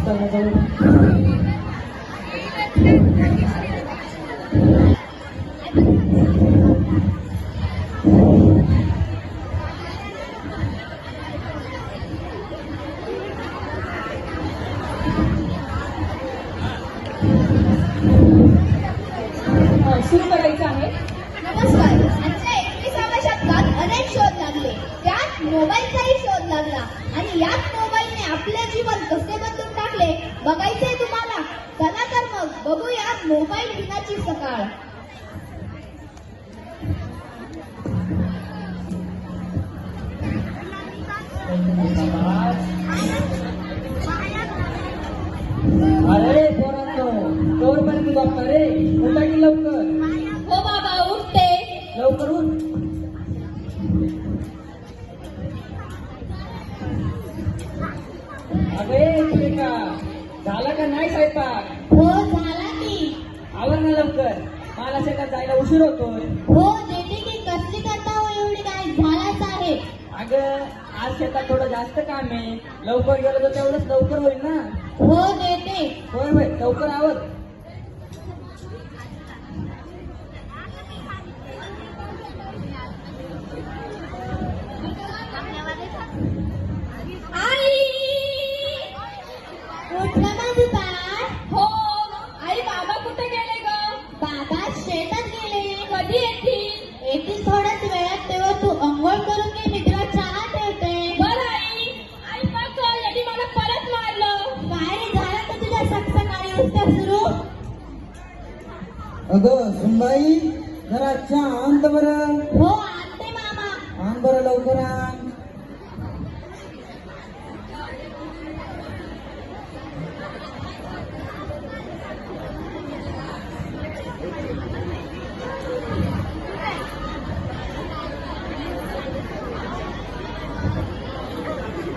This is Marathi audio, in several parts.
सुरू करायचं आहे. नमस्कार. आजच्या 21व्या शतकात अनेक शोध लागले, त्यात मोबाईलचाही शोध लागला आणि याच मोबाईलने आपले जीवन कसे बदलून टाकले बघायचंय तुम्हाला. चला तर मग बघूया मोबाईल विनाची सकाळ. अरे पोरांनो, तोपर्यंत झोपता रे, उठा की लवकर. हो बाबा, उठते. लवकर उठ. अगे का झाला का नाही स्वयंपाक? हो, झाला की. आवर ना लवकर, मला शेतात जायला उशीर होतोय. हो, देते की. कसली करता हो एवढी काय? झालाच आहे. अगं आज शेतात थोडं जास्त काम आहे, लवकर गेलो तर तेवढंच लवकर होईल ना. हो, देते. होय होय, लवकर आवर. उठलं माझं बाळ? हो. आई, बाबा कुठे गेले ग? बाबा शेतात गेले. कधी येतील? येतील थोड्याच वेळात. तेव्हा तू अंघोळ करून घे, मी तुला चहा ठेवते. बरं आई. आई बघ, यांनी मला परत मारलं. काय रे, झालं तर तुझ्या सकाळी उठता सुरू? अगं सुनबाई, जरा चहा आण तर बरं. हो, आणते मामा. आण बरं, लवकर आण.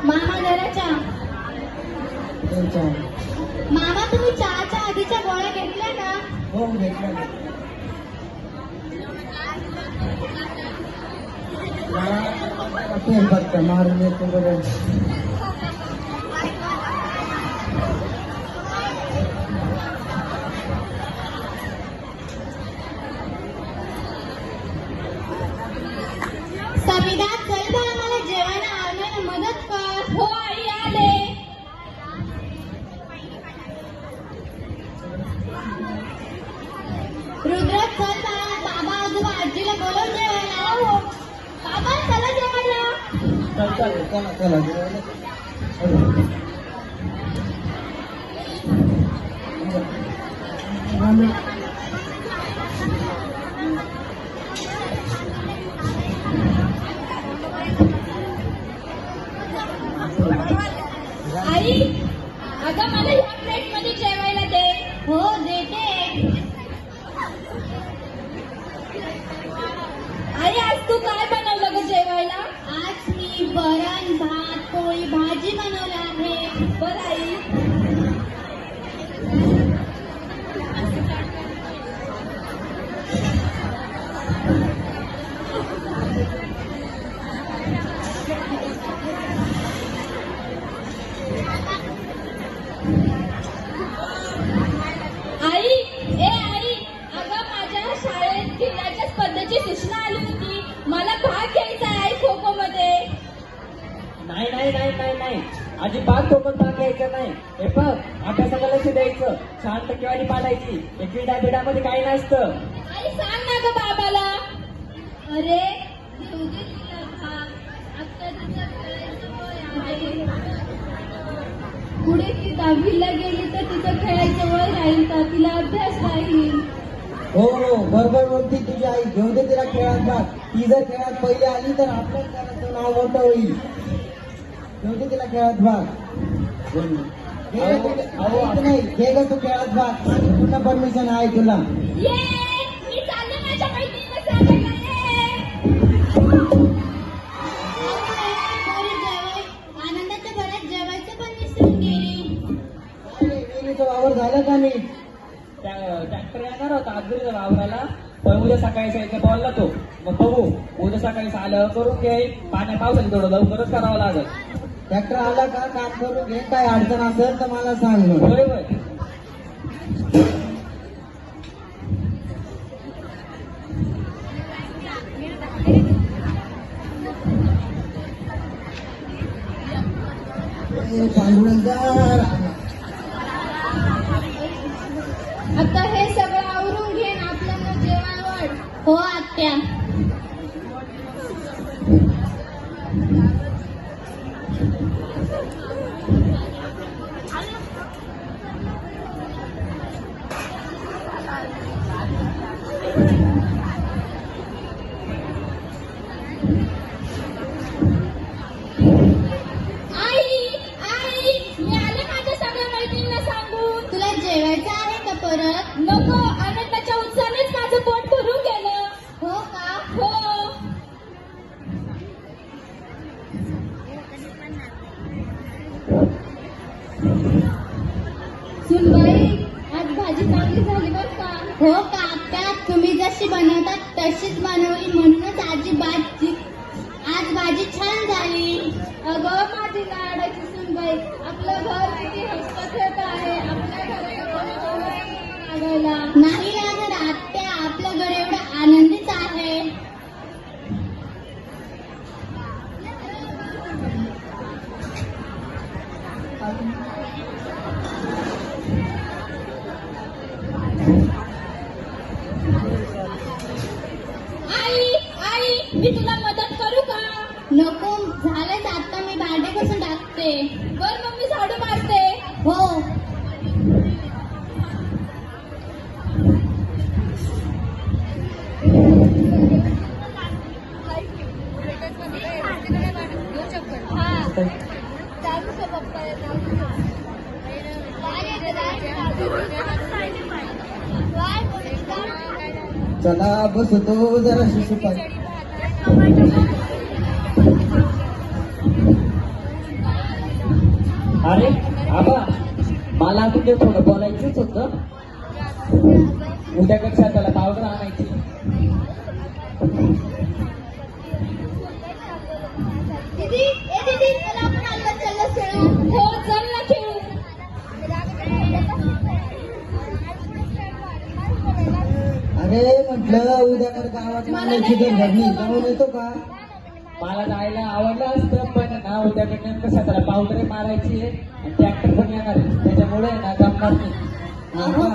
मामा जरा चहा. चहा. मामा, तुम्ही चहाच्या आधीच्या गोळ्या घेतल्या ना? हो घेतलं. फक्त मारून येतो बरं. सविता, चल बाळा, मला जेवायला आवडायला मदत कर. हो आई, आले. रुद्र, चल बाळा, बाबा आजोबा आजीला बोलव जेवायला. हो, बाबा चला जेवायला. चला चला चला. आई, अगं मला ह्या प्लेट मध्ये जेवायला दे. हो, देते. आई, आज तू काय बनवलं ग जेवायला? आज मी वरण, भात, पोळी, भाजी बनवली आहे. बरं आई. आई, ए आई, अगं माझ्या शाळेत खेळाच्या स्पर्धेची सूचना आली होती. मला भाग घ्यायचा आहे खो खो मध्ये. नाही नाही नाही नाही नाही, अजिबात सोबत भाग घ्यायचा नाही. हे बघ, अभ्यासाला लक्ष द्यायचं, शांत टक्केवारी पाडायची. हे क्रीडा बिडामध्ये काही नसतं. आई, सांग ना ग बाबाला. अरे, घेऊ दे तिला भाग. आता तिचं खेळायचं वय आहे. पुढे ती 10वीला गेली तर तिचं खेळायचं वय राहील का? तिला अभ्यास राहील. हो हो, बरोबर बोलती तुझी आई. घेऊ दे तिला खेळात भाग. ती जर खेळात पहिली आली तर आपल्याच घराचं नाव मोठं होईल. घेऊ दे तिला खेळात भाग. नाही, घे ग तू खेळात भाग. तुला परमिशन आहे तुला. ये, मी चालले माझ्या मैत्रिणीला सांगायला. आनंदाच्या भरात जेवायचं पण विसरून गेली. विहिरीचं वावर झालं का नाही? ट्रॅक्टर येणार होता आजूबाजूला वावराला, पण उद्या सकाळी यायचं बोलला तो. मग बघू, उद्या सकाळी आलं करून घे. पावसाने थोडं लवकरच करावं लागेल. ट्रॅक्टर आला का काम करून घे, काय अडचण असेल तर मला सांग मग. होय होय. पांडुरंगार आता हे सगळं आवरून घेन आपल्याला जेवण वाढ. हो आत्या. तुला जेवायचं आहे का परत? नको. आनंदाच्या उत्साहानेच माझं पोट भरून गेलं. हो का? हो. सुनबाई, आज भाजी चांगली झाली बर का? हो का आत्या, तुम्ही जशी बनवतात तशीच बनवली म्हणूनच आज भाजी छान झाली. अगं माझी लाडाची सुनबाई, आपलं घर किती हसत आहे. आपल्या घराला नाही लागत आत्या, आपलं घर एवढं आनंदीच आहे. आई, मी तुला मदत करू का? नको, झालंच आता मी भांडे कसून टाकते. बर मग मी झाडू मारते. हो. चला बसतो जरा शिशुपाल. अरे आबा, मला तुझे थोडं बोलायचंच होतं. उद्याकडच्या त्याला पावडर आणायची. दीदी, चला आपण आल्लस चल्लस खेळू. हो चल ना खेळू. अरे म्हटलं उद्याकडे गावात मांडायची घरणी जाऊन येतो का? मला जायला आवडलं असतं, पण ना उद्याकडे नेमकं त्याला पावडर मारायची आहे आणि ट्रॅक्टर पण येणार आहे, त्याच्यामुळे ना जमणार नाही. हा का?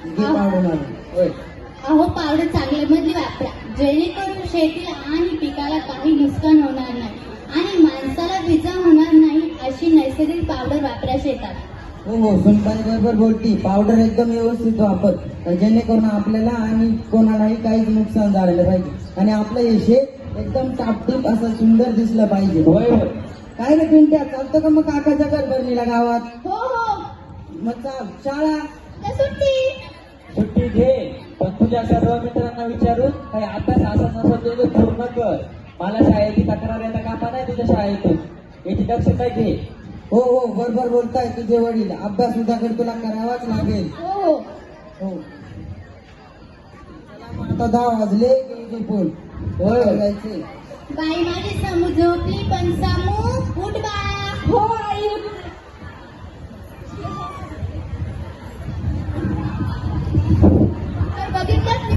घे पावडून आलो. होय. अहो पावडर चांगल्यामधली वापरा, जेणेकरून शेतीला आणि पिकाला काही नुकसान होणार नाही आणि माणसाला विजा होणार नाही अशी नैसर्गिक पावडर वापरा शेतात. हो हो, सुनपाणी बरोबर बोलती. पावडर एकदम व्यवस्थित वापर, जेणेकरून आपल्याला आणि कोणालाही काहीच नुकसान झालेलं पाहिजे आणि आपलं हे शेत एकदम टापटीप असं सुंदर दिसलं पाहिजे. होय होय. काय रे पिंट्या, चालतं का मग काकाच्या घरभरणीला गावात? हो हो. मग चाल. शाळा तर सुट्टी. सुट्टी घे, पण तुझ्या सर्व मित्रांना विचारून काही अभ्यास असा नसतो तो पूर्ण कर. मला शाळेची तक्रार येता कामा नाही तुझ्या शाळेतून, याची दक्षता घे. हो हो, बरोबर बोलताय तुझे वडील. अभ्यास उद्याकडे तुला करावाच लागेल. हो. हो. आता 10 वाजले की फोन. होय जायचे. बाई माझी समू झोपली, पण समू उठ बाळा. हो आई उठ.